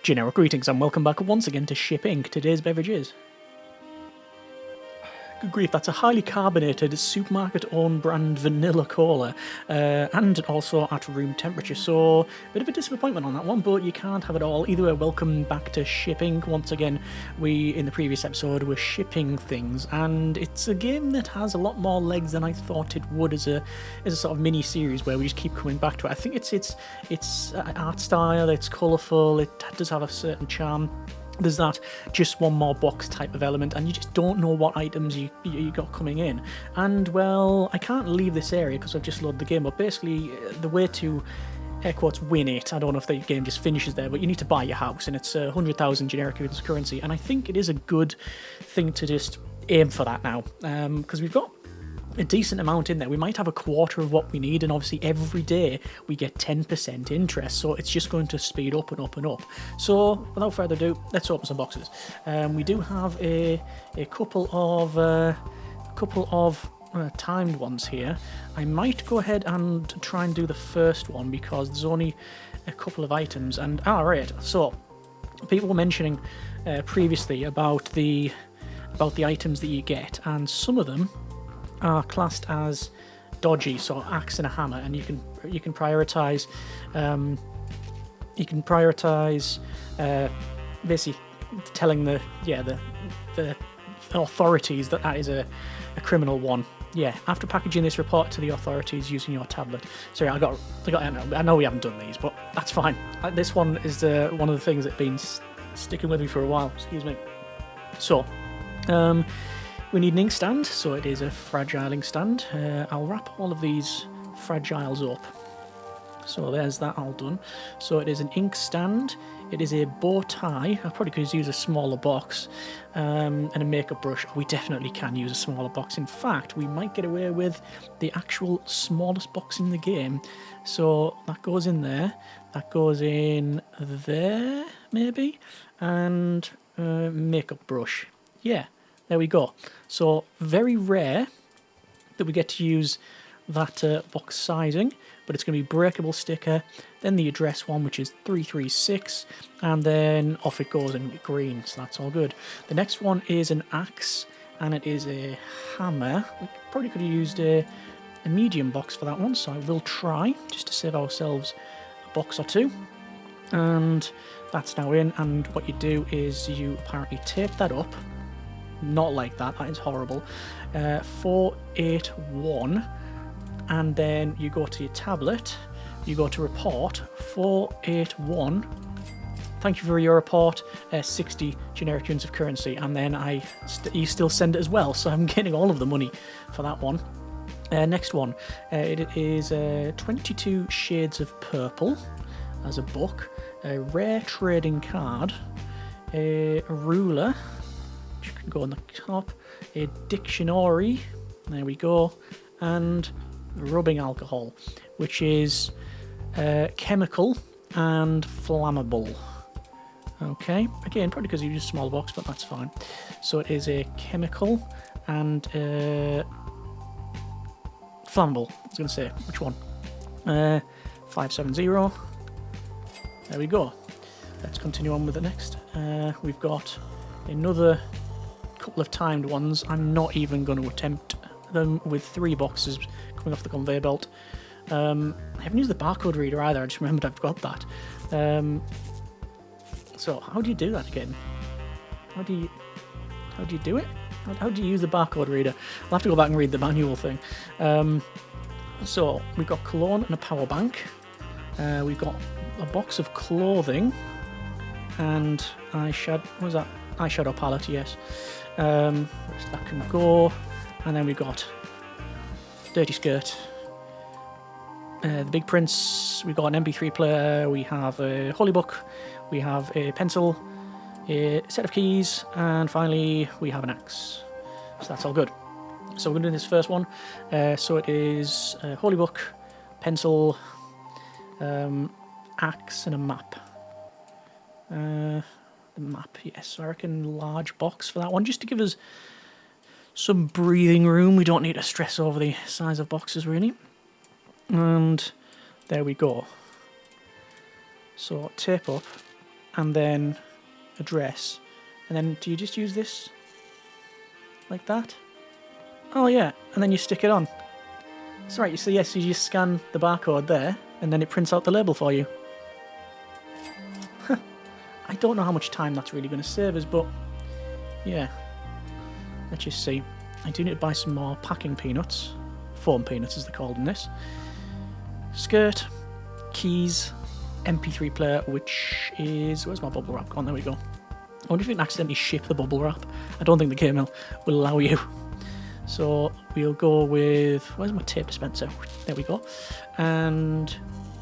Generic greetings and welcome back once again to Ship Inc. Today's beverage is... Good grief, that's a highly carbonated supermarket-owned brand vanilla cola, and also at room temperature, so a bit of a disappointment on that one, but you can't have it all. Either way, welcome back to Ship Inc. Once again, we, in the previous episode, were shipping things, and it's a game that has a lot more legs than I thought it would as a sort of mini-series where we just keep coming back to it. I think it's art style, it's colourful, it does have a certain charm. There's that just one more box type of element, and you just don't know what items you got coming in. And, well, I can't leave this area because I've just loaded the game, but basically the way to, air quotes, win it, I don't know if the game just finishes there, but you need to buy your house, and it's 100,000 generic currency, and I think it is a good thing to just aim for that now, because we've got a decent amount in there. We might have a quarter of what we need, and obviously every day we get 10% interest, so it's just going to speed up and up and up. So without further ado, let's open some boxes. We do have a couple of timed ones here. I might go ahead and try and do the first one because there's only a couple of items. And alright, so people were mentioning previously about the items that you get, and some of them are classed as dodgy, so axe and a hammer, and you can prioritize basically telling the authorities that is a criminal one. Yeah, after packaging this, report to the authorities using your tablet. Sorry, I know we haven't done these, but that's fine. This one is one of the things that's been sticking with me for a while. Excuse me. So, we need an inkstand, so it is a fragile inkstand. I'll wrap all of these fragiles up. So there's that all done. So it is an inkstand, it is a bow tie, I probably could use a smaller box, and a makeup brush. We definitely can use a smaller box. In fact, we might get away with the actual smallest box in the game. So that goes in there, that goes in there, maybe, and makeup brush. Yeah. There we go. So very rare that we get to use that box sizing, but it's going to be breakable sticker, then the address one, which is 336, and then off it goes in green, so that's all good. The next one is an axe, and it is a hammer. We probably could have used a medium box for that one, so I will try, just to save ourselves a box or two. And that's now in, and what you do is you apparently tape that up. Not like that, that is horrible. 481, and then you go to your tablet, you go to report, 481, thank you for your report, 60 generic units of currency, and then you still send it as well, so I'm getting all of the money for that one. Next one, it is 22 Shades of Purple as a book, a rare trading card, a ruler, can go on the top, a dictionary, there we go, and rubbing alcohol, which is chemical and flammable. Okay, again, probably because you use a small box, but that's fine. So it is a chemical and flammable. I was going to say, which one? 570. There we go. Let's continue on with the next. We've got another couple of timed ones. I'm not even going to attempt them with 3 boxes coming off the conveyor belt. I haven't used the barcode reader either, I just remembered I've got that. So how do you do that again? How do you do it? How do you use the barcode reader? I'll have to go back and read the manual thing. So we've got cologne and a power bank. We've got a box of clothing and eyeshadow palette, yes. That can go, and then we've got dirty skirt, the big prints, we've got an MP3 player, we have a holy book, we have a pencil, a set of keys, and finally we have an axe. So that's all good. So we're going to do this first one. So it is a holy book, pencil, axe, and a map. The map, yes, so I reckon large box for that one, just to give us some breathing room. We don't need to stress over the size of boxes, really. And there we go. So tape up, and then address. And then do you just use this like that? Oh yeah, and then you stick it on. That's right, so yes, you just scan the barcode there, and then it prints out the label for you. I don't know how much time that's really going to save us, but yeah. Let's just see. I do need to buy some more packing peanuts. Foam peanuts as they're called in this. Skirt, keys, MP3 player, which is... Where's my bubble wrap gone? There we go. I wonder if you can accidentally ship the bubble wrap. I don't think the game will allow you. So we'll go with... Where's my tape dispenser? There we go. And...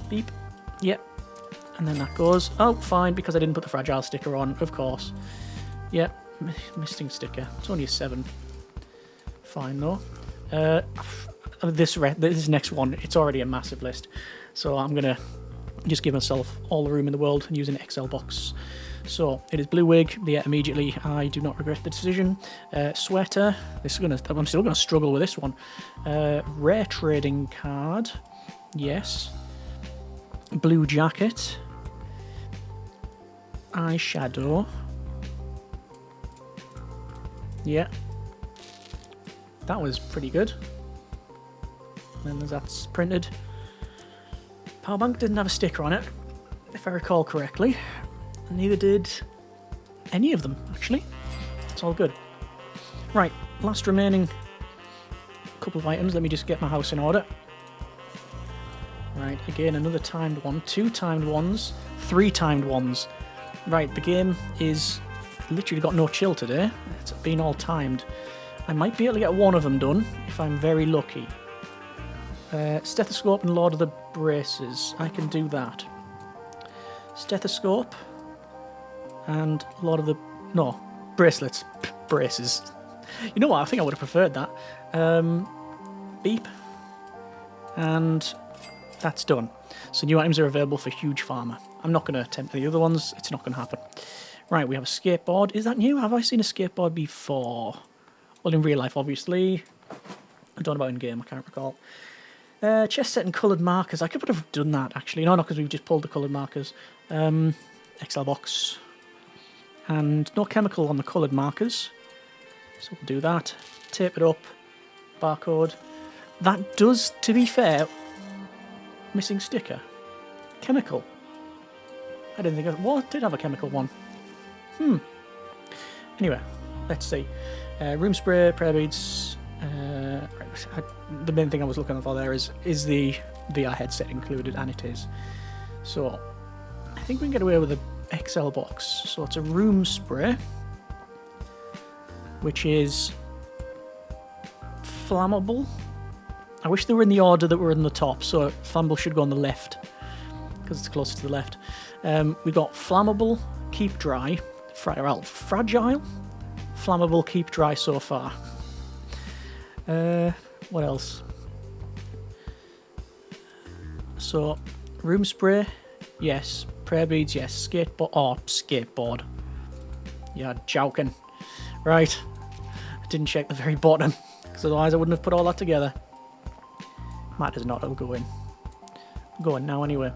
Beep. Yep. And then that goes. Oh, fine, because I didn't put the fragile sticker on, of course. Yep. Missing sticker. It's only a 7. Fine, though. This next one, it's already a massive list. So I'm going to just give myself all the room in the world and use an Excel box. So it is blue wig. Yeah, immediately. I do not regret the decision. Sweater. I'm still gonna struggle with this one. Rare trading card. Yes. Blue jacket. Eyeshadow. Yeah. That was pretty good. And then that's printed. Power bank didn't have a sticker on it, if I recall correctly. Neither did any of them, actually. It's all good. Right, last remaining couple of items. Let me just get my house in order. Right, again, another timed one. 2 timed ones. 3 timed ones. Right, the game is literally got no chill today. It's been all timed. I might be able to get one of them done if I'm very lucky. Stethoscope and Lord of the Braces. I can do that. Stethoscope and Lord of the... No, bracelets. Braces. You know what? I think I would have preferred that. Beep. And that's done. So new items are available for Huge Farmer. I'm not going to attempt any other ones. It's not going to happen. Right, we have a skateboard. Is that new? Have I seen a skateboard before? Well, in real life, obviously. I don't know about in-game. I can't recall. Chest set and coloured markers. I could have done that, actually. No, because we've just pulled the coloured markers. Excel box. And no chemical on the coloured markers. So we'll do that. Tape it up. Barcode. That does, to be fair... Missing sticker. Chemical. I didn't think... What? Did have a chemical one. Anyway, let's see. Room spray, prayer beads... the main thing I was looking for there is the VR headset included, and it is. So, I think we can get away with the XL box. So it's a room spray, which is flammable. I wish they were in the order that were in the top, so flammable should go on the left, because it's closer to the left. We got flammable, keep dry, fragile, flammable, keep dry so far. What else? So, room spray, yes. Prayer beads, yes. Skateboard. Yeah, joking. Right. I didn't check the very bottom, because otherwise I wouldn't have put all that together. Matters not, it'll go in. Go in now anyway.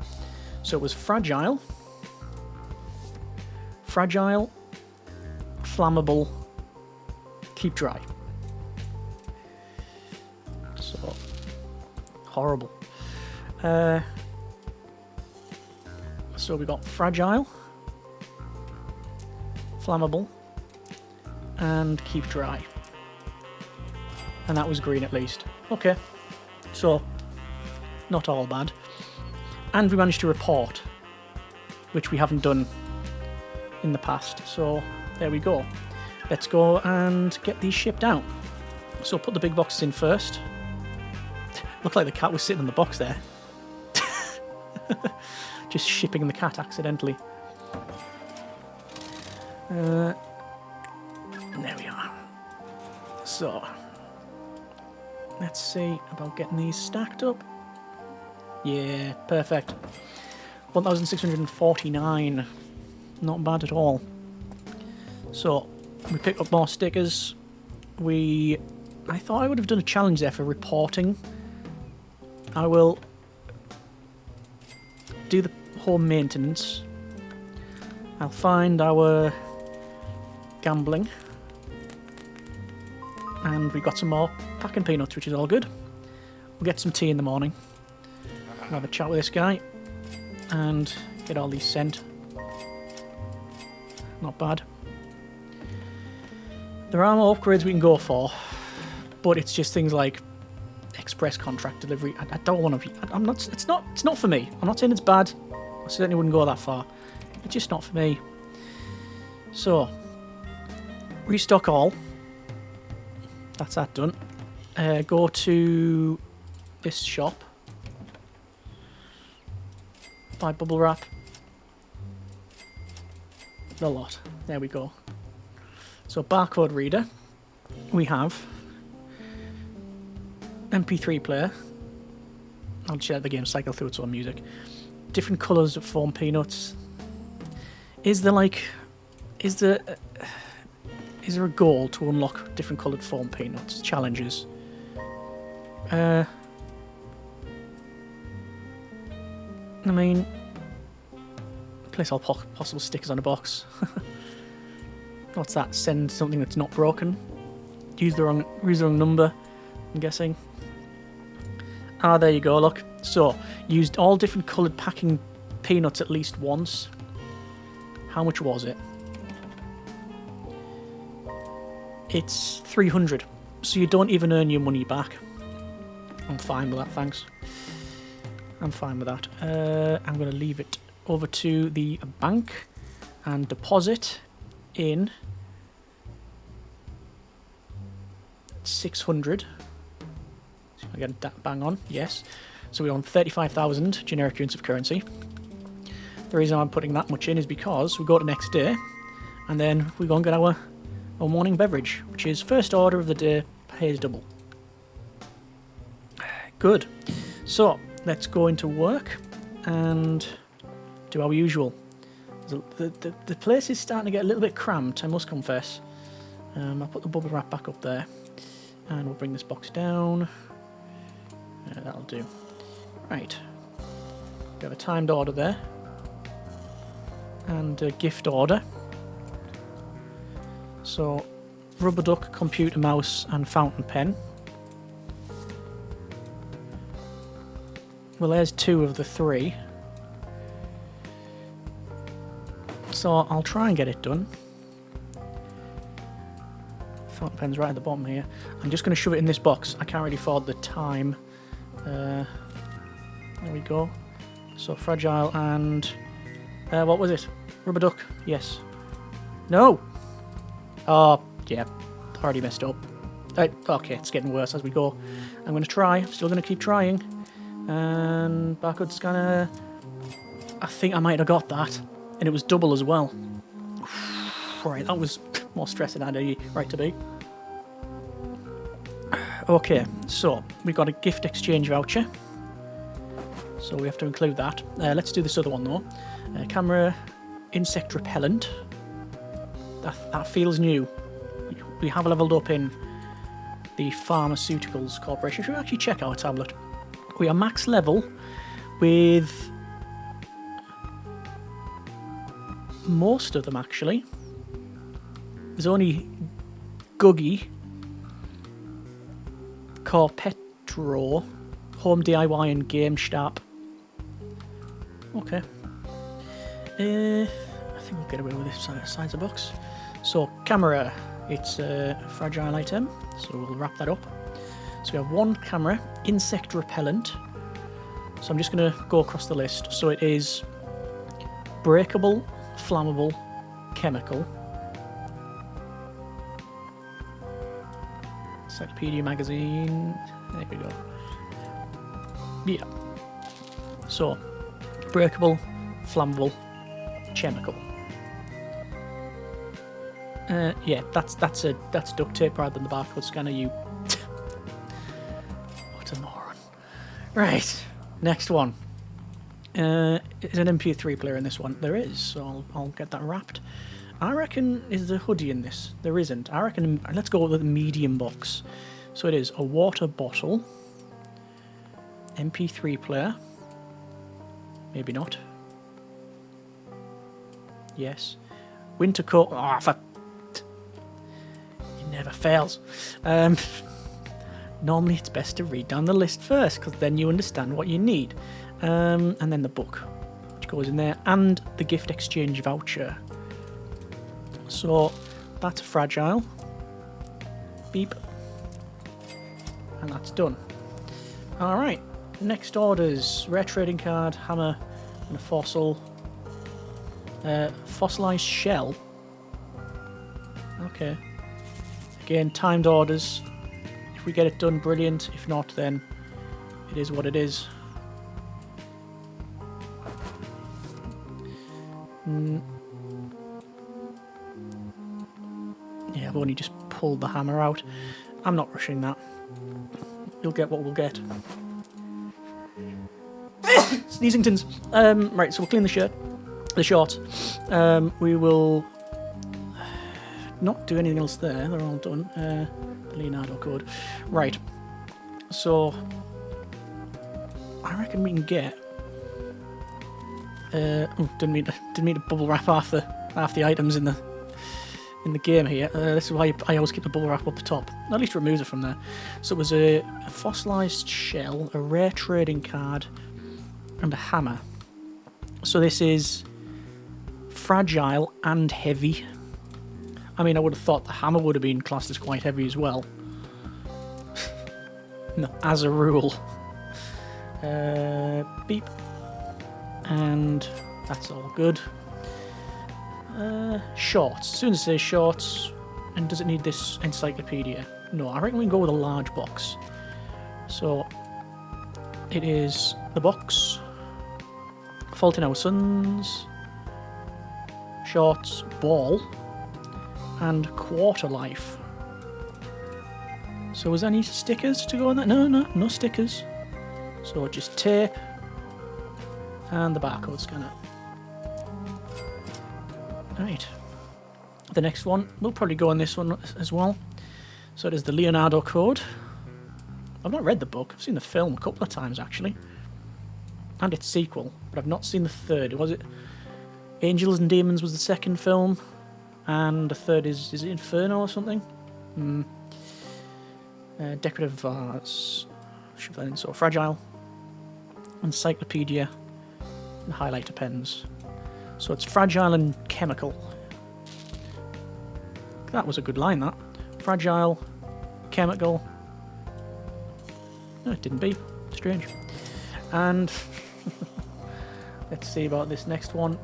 So it was fragile, flammable, keep dry. So, horrible. So we got fragile, flammable, and keep dry. And that was green at least. Okay. So, not all bad. And we managed to report, which we haven't done in the past. So, there we go. Let's go and get these shipped out. So, put the big boxes in first. Looked like the cat was sitting in the box there. Just shipping the cat accidentally. There we are. So, let's see about getting these stacked up. Yeah, perfect. 1,649. Not bad at all. So, we picked up more stickers. I thought I would have done a challenge there for reporting. I will do the home maintenance. I'll find our gambling. And we've got some more packing peanuts, which is all good. We'll get some tea in the morning. We'll have a chat with this guy. And get all these sent. Not bad. There are more upgrades we can go for. But it's just things like express contract delivery. I don't want to be... I'm not... It's not for me. I'm not saying it's bad. I certainly wouldn't go that far. It's just not for me. So, restock all. That's that done. Go to this shop. Buy bubble wrap. The lot. There we go. So, barcode reader. We have MP3 player. I'll just let the game cycle through its own music. Different colours of foam peanuts. Is there a goal to unlock different coloured foam peanuts? Challenges. I mean, place all possible stickers on a box. What's that? Send something that's not broken. Use the wrong number, I'm guessing. Ah, there you go, look. So, used all different coloured packing peanuts at least once. How much was it? It's 300. So you don't even earn your money back. I'm fine with that, thanks. I'm fine with that. I'm going to leave it over to the bank and deposit in 600. Again, bang on, yes. So we own 35,000 generic units of currency. The reason I'm putting that much in is because we go to next day and then we go and get our morning beverage, which is first order of the day, pays double. Good. So let's go into work and do our usual. The place is starting to get a little bit cramped, I must confess. I'll put the bubble wrap back up there and we'll bring this box down. That'll do. Right. We have a timed order there. And a gift order. So, rubber duck, computer mouse, and fountain pen. Well, there's 2 of the 3. So, I'll try and get it done. Fountain pen's right at the bottom here. I'm just going to shove it in this box. I can't really afford the time. There we go. So, fragile and... what was it? Rubber duck? Yes. No! Oh, yeah. Already messed up. Okay, it's getting worse as we go. I'm going to try. I'm still going to keep trying. And barcode scanner. I think I might have got that. And it was double as well. Right, that was more stressing than I had any right to be. Okay, so we've got a gift exchange voucher. So we have to include that. Let's do this other one though. Camera insect repellent. That feels new. We have leveled up in the Pharmaceuticals Corporation. Should we actually check our tablet? We are max level with most of them actually. There's only Guggy, Corpetro, Home DIY and Game Stop. Okay. I think we'll get away with this size of box. So, camera, it's a fragile item, so we'll wrap that up. So we have 1 camera, insect repellent. So I'm just going to go across the list. So it is breakable, flammable, chemical. Encyclopedia magazine. There we go. Yeah. So, breakable, flammable, chemical. Yeah, that's duct tape rather than the barcode scanner. You. What a moron. Right, next one. Is an MP3 player in this one? There is, so I'll get that wrapped. I reckon, is the hoodie in this? There isn't. I reckon, let's go with the medium box. So it is a water bottle, MP3 player, maybe not. Yes. Winter coat. Oh, it never fails. Normally it's best to read down the list first, because then you understand what you need. And then the book, which goes in there, and the gift exchange voucher. So that's fragile. Beep. And that's done. Alright, next orders. Rare trading card, hammer, and a fossil. Fossilized shell. Okay. Again, timed orders. If we get it done, brilliant. If not, then it is what it is. Yeah, I've only just pulled the hammer out. I'm not rushing that. We'll get what we'll get. Sneezingtons. Right, so we'll clean the shorts. We will not do anything else there. They're all done. The Leonardo code. Right. So I reckon we can get. Didn't mean to bubble wrap half the items in the game here. This is why I always keep the bubble wrap up the top. At least it removes it from there. So it was a fossilized shell, a rare trading card, and a hammer. So this is fragile and heavy. I mean, I would have thought the hammer would have been classed as quite heavy as well. No, as a rule. Beep. And that's all good. Shorts. As soon as it says shorts, and does it need this encyclopedia? No, I reckon we can go with a large box. So it is the box, Fault in Our Sons, shorts, ball, and quarter life. So was there any stickers to go on that? No stickers. So just tape and the barcode scanner. Right. The next one, we'll probably go on this one as well. So it is the Leonardo code. I've not read the book. I've seen the film a couple of times actually. And its sequel, but I've not seen the third. Was it Angels and Demons was the second film? And the third is it Inferno or something? Decorative vase. Should that in so fragile. Encyclopedia and highlighter pens. So it's fragile and chemical. That was a good line, that. Fragile, chemical. No, it didn't beep. Strange. And let's see about this next one.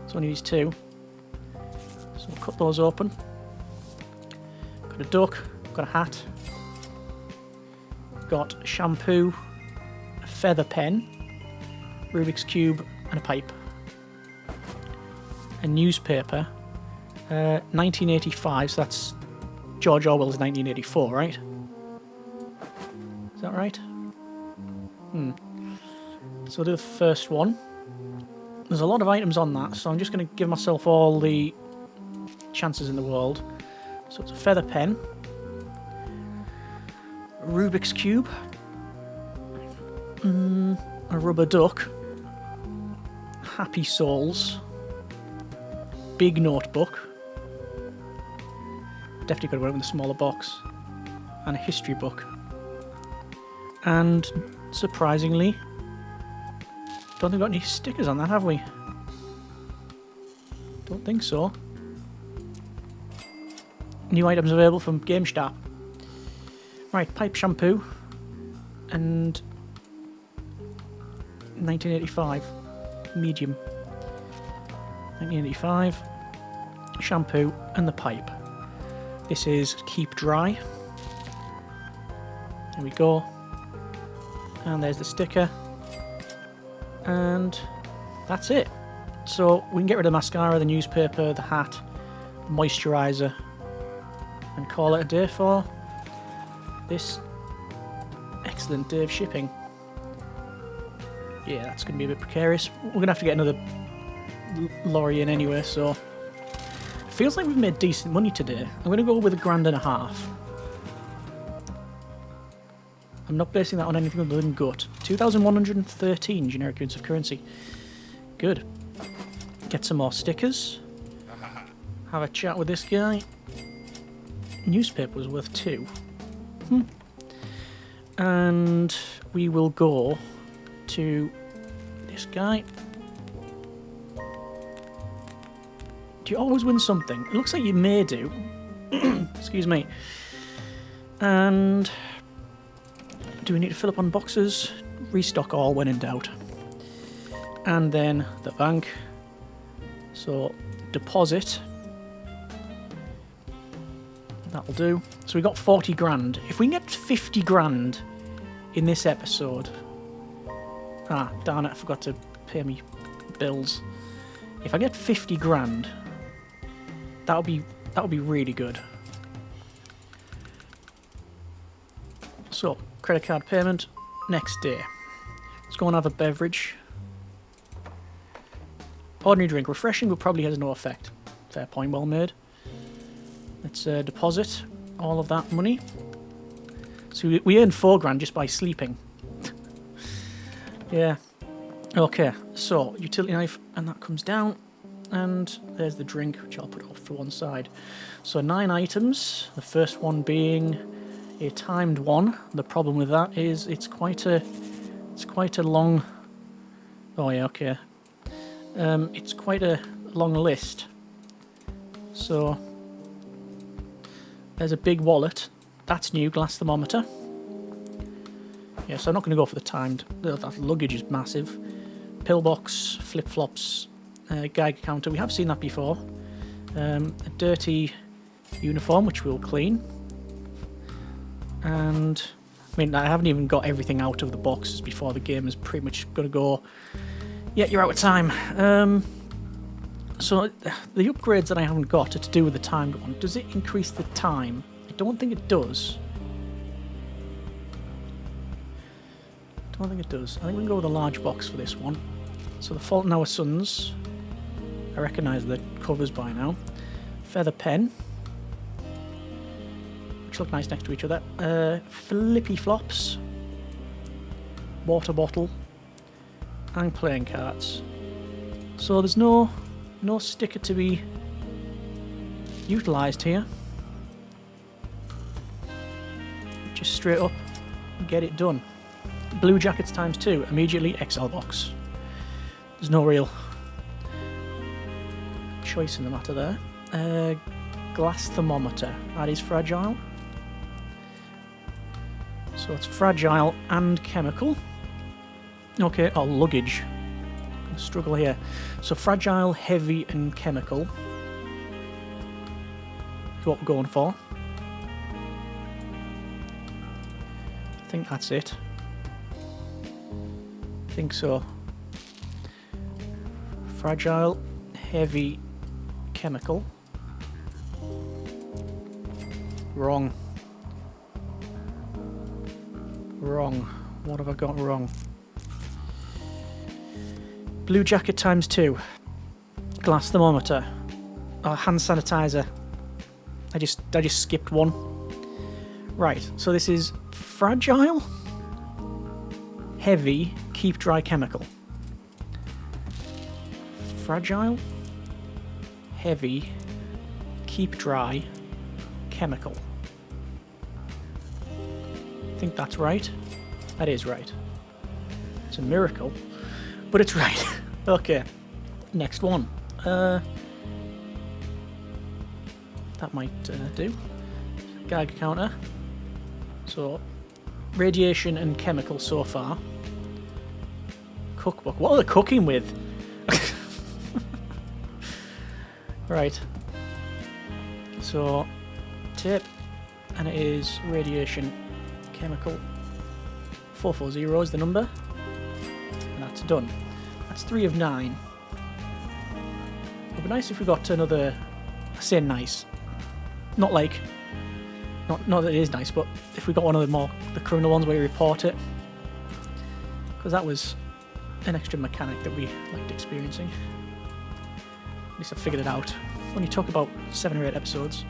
It's only these two. So we'll cut those open. Got a duck, got a hat, got shampoo, a feather pen, Rubik's Cube, and a pipe. A newspaper, 1985, so that's George Orwell's 1984, right? Is that right? So we'll do the first one. There's a lot of items on that, so I'm just going to give myself all the chances in the world. So it's a feather pen, a Rubik's Cube, a rubber duck, Happy Souls, big notebook, definitely got to go with a smaller box, and a history book. And surprisingly, don't think we've got any stickers on that, have we? Don't think so. New items available from GameStar. Right, pipe, shampoo, and 1985 medium. 1985 shampoo and the pipe. This is keep dry. There we go. And there's the sticker. And that's it. So we can get rid of the mascara, the newspaper, the hat, the moisturiser, and call it a day for this excellent day of shipping. Yeah, that's going to be a bit precarious. We're going to have to get another lorry in anyway, so it feels like we've made decent money today. I'm going to go with £1.50. I'm not basing that on anything other than gut. 2,113 generic units of currency. Good. Get some more stickers. Have a chat with this guy. Newspaper was worth 2. And we will go to this guy. Do you always win something? It looks like you may do. Excuse me. And do we need to fill up on boxes? Restock all when in doubt. And then the bank. So deposit. That'll do. So we got 40 grand. If we can get 50 grand in this episode. Ah, darn it, I forgot to pay me bills. If I get 50 grand, that'll be really good. So, credit card payment, next day. Let's go and have a beverage. Ordinary drink, refreshing, but probably has no effect. Fair point, well made. Let's deposit all of that money. So we earned 4 grand just by sleeping. Yeah. Okay, so utility knife, and that comes down. And there's the drink, which I'll put off to one side. So 9 items. The first one being a timed one. The problem with that is it's quite a long. Oh yeah, okay. It's quite a long list. So there's a big wallet. That's new. Glass thermometer. Yeah, so I'm not going to go for the timed. That luggage is massive. Pillbox, flip-flops, Geiger counter. We have seen that before. A dirty uniform, which we'll clean. And, I mean, I haven't even got everything out of the boxes before the game is pretty much going to go, yeah, you're out of time. So, the upgrades that I haven't got are to do with the timed one. Does it increase the time? I don't think it does. I think we can go with a large box for this one. So the Fault in Our Sons. I recognise the covers by now. Feather pen. Which look nice next to each other. Flippy flops. Water bottle. And playing cards. So there's no sticker to be utilised here. Just straight up get it done. Blue jackets ×2, immediately XL box. There's no real choice in the matter there. Glass thermometer, that is fragile. So it's fragile and chemical. Okay, oh, luggage. Gonna struggle here. So fragile, heavy and chemical is what we're going for. I think that's it. I think so. Fragile, heavy, chemical. Wrong. What have I got wrong? Blue jacket ×2. Glass thermometer. Hand sanitizer. I just skipped one. Right, so this is fragile, heavy, keep dry chemical. Fragile, heavy, keep dry chemical. I think that's right. That is right. It's a miracle, but it's right. Okay, next one. That might do. Geiger counter. So, radiation and chemical so far. Cookbook. What are they cooking with? Right. So, tape. And it is radiation, chemical. 440 is the number. And that's done. That's 3 of 9. It would be nice if we got another... I say nice. Not like... Not that it is nice, but if we got one of the criminal ones where you report it. Because that was an extra mechanic that we liked experiencing. At least I figured it out. Only took about 7 or 8 episodes.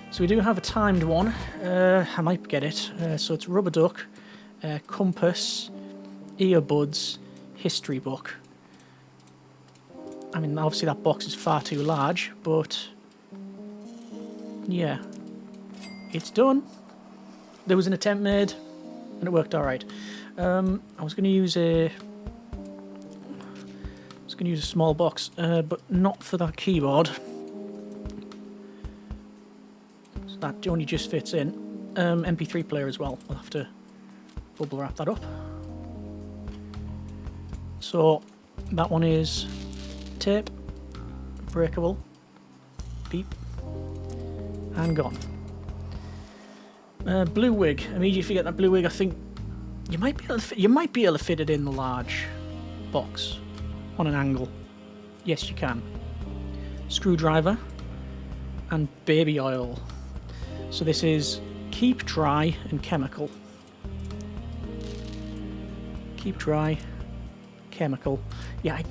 So we do have a timed one. I might get it. So it's rubber duck, compass, earbuds, history book. I mean, obviously that box is far too large, but yeah, it's done. There was an attempt made, and it worked all right. I was going to use a small box, but not for that keyboard. So that only just fits in. MP3 player as well. We'll have to bubble wrap that up. So that one is tape, breakable, beep, and gone. Blue wig. Immediately if you get that blue wig, I think you might be able to fit it in the large box on an angle. Yes, you can. Screwdriver and baby oil. So this is keep dry and chemical. Keep dry, chemical. Yeah,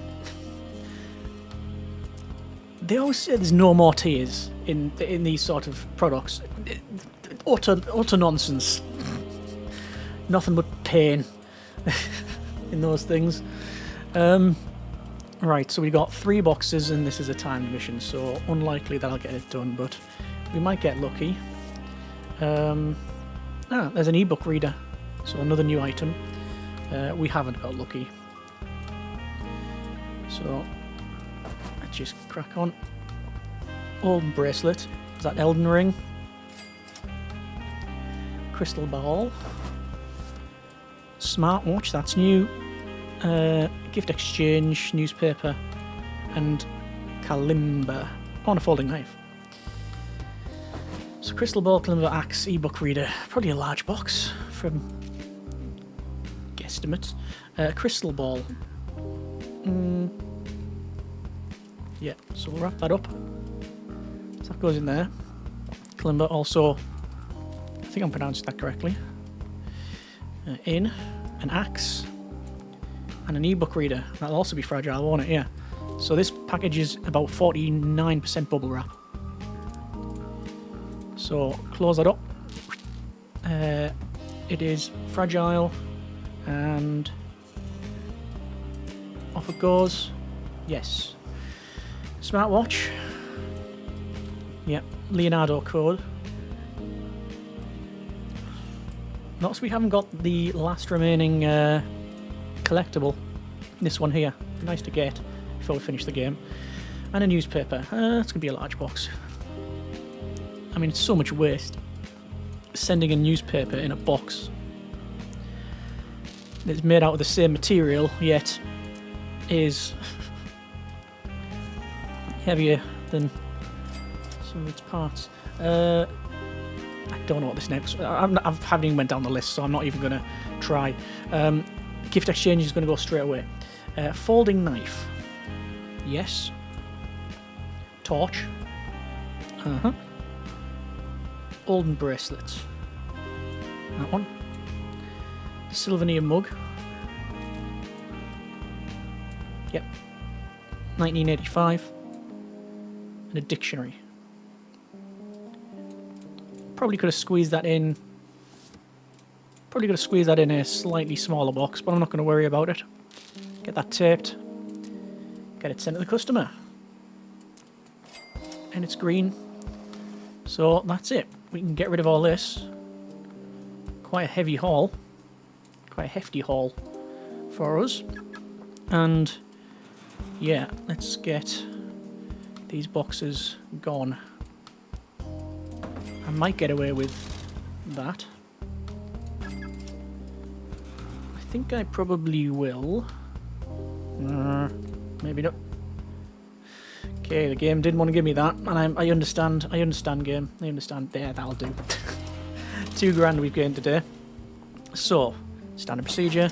they always say there's no more tears in these sort of products. Utter nonsense. Nothing but pain in those things. Right, so we got 3 boxes and this is a timed mission, so unlikely that I'll get it done, but we might get lucky. There's an ebook reader, so another new item. We haven't got lucky. So let's just crack on. Golden bracelet. Is that Elden Ring? Crystal ball. Smartwatch, that's new. Gift exchange, newspaper, and kalimba. On a folding knife. So crystal ball, kalimba, axe, ebook reader. Probably a large box from guesstimates. Crystal ball. Yeah, so we'll wrap that up. So that goes in there. Kalimba also, I think I'm pronouncing that correctly. In an axe and an ebook reader. That'll also be fragile, won't it? Yeah. So this package is about 49% bubble wrap. So close that up. It is fragile and off it goes. Yes. Smartwatch. Yep. Leonardo code. Notice we haven't got the last remaining collectible. This one here. Nice to get before we finish the game. And a newspaper. It's going to be a large box. I mean, it's so much waste sending a newspaper in a box. It's made out of the same material, yet is heavier than some of its parts. I don't know what this next. I haven't even went down the list, so I'm not even going to try. Gift exchange is going to go straight away. Folding knife. Yes. Torch. Golden bracelets. That one. Souvenir mug. Yep. 1985. And a dictionary. Probably could have squeezed that in. Probably could have squeezed that in a slightly smaller box, but I'm not going to worry about it. Get that taped. Get it sent to the customer. And it's green. So that's it. We can get rid of all this. Quite a heavy haul. Quite a hefty haul for us. And yeah, let's get these boxes gone. I might get away with that. I think I probably will. Maybe not. Okay, the game didn't want to give me that, and I understand. I understand, game. I understand. There, that'll do. £2,000 we've gained today. So, standard procedure.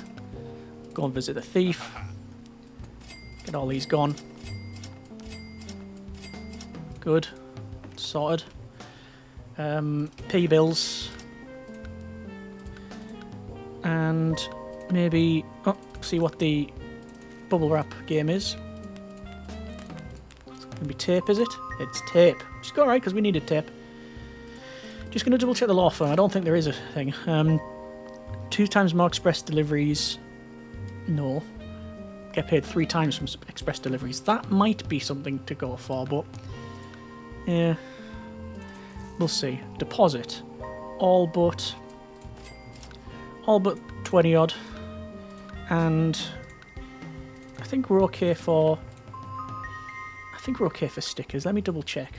Go and visit the thief. Get all these gone. Good. Sorted. Pay bills. And maybe see what the bubble wrap game is. It's gonna be tape, is it? It's tape. Which is alright because we needed tape. Just gonna double check the law firm. I don't think there is a thing. 2 times more express deliveries. No. get paid 3 times from express deliveries. That might be something to go for, but yeah, we'll see. Deposit, all but 20 odd, and I think we're okay for stickers. Let me double check.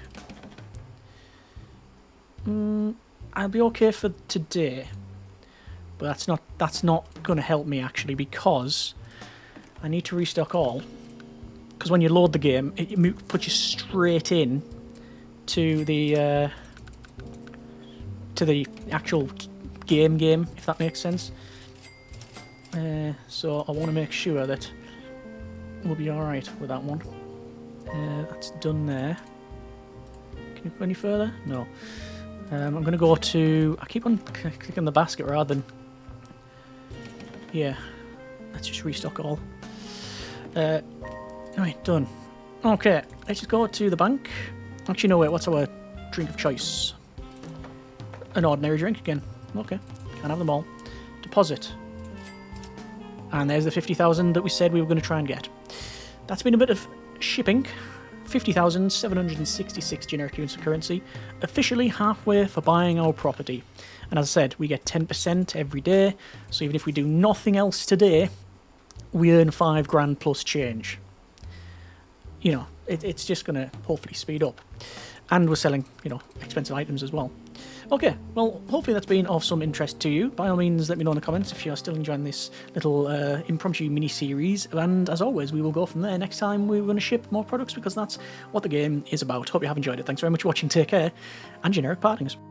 I'll be okay for today, but that's not going to help me actually, because I need to restock all. Because when you load the game, it puts you straight in to the actual game, if that makes sense. So I want to make sure that we'll be all right with that one. That's done there. Can you go any further? No. I'm going to go to... I keep on clicking the basket rather than... Yeah. Let's just restock all. Alright, done. Okay, let's just go to the bank. Actually, no, wait, what's our drink of choice? An ordinary drink again. Okay, can't have them all. Deposit. And there's the 50,000 that we said we were going to try and get. That's been a bit of shipping. 50,766 generic units of currency. Officially halfway for buying our property. And as I said, we get 10% every day. So even if we do nothing else today, we earn 5 grand plus change. You know, it's just going to hopefully speed up. And we're selling, you know, expensive items as well. Okay, well, hopefully that's been of some interest to you. By all means, let me know in the comments if you're still enjoying this little impromptu mini-series. And as always, we will go from there. Next time, we're going to ship more products because that's what the game is about. Hope you have enjoyed it. Thanks very much for watching. Take care. And generic partings.